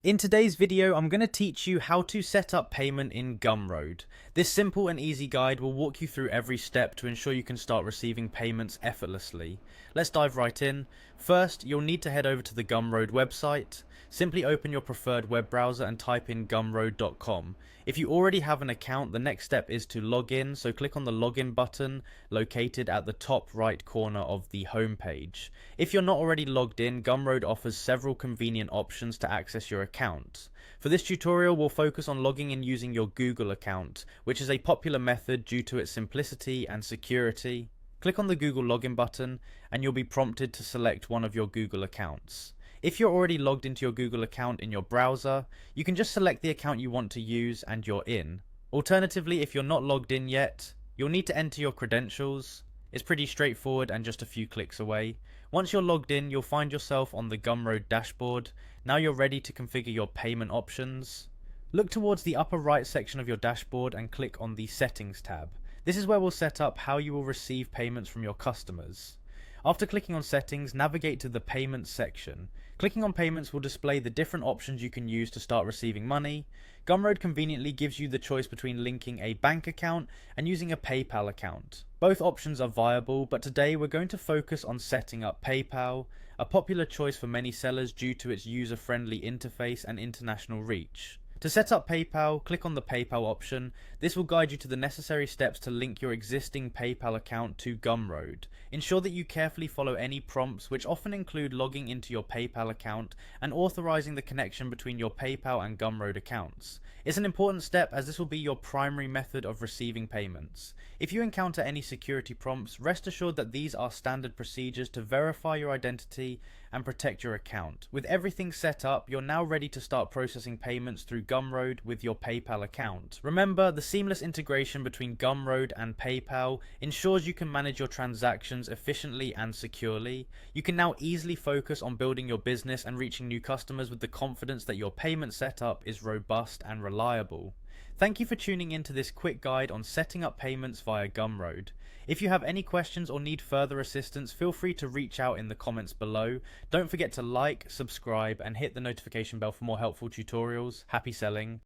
In today's video, I'm going to teach you how to set up payment in Gumroad. This simple and easy guide will walk you through every step to ensure you can start receiving payments effortlessly. Let's dive right in. First, you'll need to head over to the Gumroad website. Simply open your preferred web browser and type in gumroad.com. If you already have an account, the next step is to log in, so click on the login button located at the top right corner of the home page. If you're not already logged in, Gumroad offers several convenient options to access your account. For this tutorial, we'll focus on logging in using your Google account, which is a popular method due to its simplicity and security. Click on the Google login button and you'll be prompted to select one of your Google accounts. If you're already logged into your Google account in your browser, you can just select the account you want to use and you're in. Alternatively, if you're not logged in yet, you'll need to enter your credentials. It's pretty straightforward and just a few clicks away. Once you're logged in, you'll find yourself on the Gumroad dashboard. Now you're ready to configure your payment options. Look towards the upper right section of your dashboard and click on the Settings tab. This is where we'll set up how you will receive payments from your customers. After clicking on Settings, navigate to the Payments section. Clicking on Payments will display the different options you can use to start receiving money. Gumroad conveniently gives you the choice between linking a bank account and using a PayPal account. Both options are viable, but today we're going to focus on setting up PayPal, a popular choice for many sellers due to its user-friendly interface and international reach. To set up PayPal, click on the PayPal option. This will guide you to the necessary steps to link your existing PayPal account to Gumroad. Ensure that you carefully follow any prompts, which often include logging into your PayPal account and authorizing the connection between your PayPal and Gumroad accounts. It's an important step as this will be your primary method of receiving payments. If you encounter any security prompts, rest assured that these are standard procedures to verify your identity and protect your account. With everything set up, you're now ready to start processing payments through Gumroad with your PayPal account. Remember, the seamless integration between Gumroad and PayPal ensures you can manage your transactions efficiently and securely. You can now easily focus on building your business and reaching new customers with the confidence that your payment setup is robust and reliable. Thank you for tuning in to this quick guide on setting up payments via Gumroad. If you have any questions or need further assistance, feel free to reach out in the comments below. Don't forget to like, subscribe, and hit the notification bell for more helpful tutorials. Happy selling!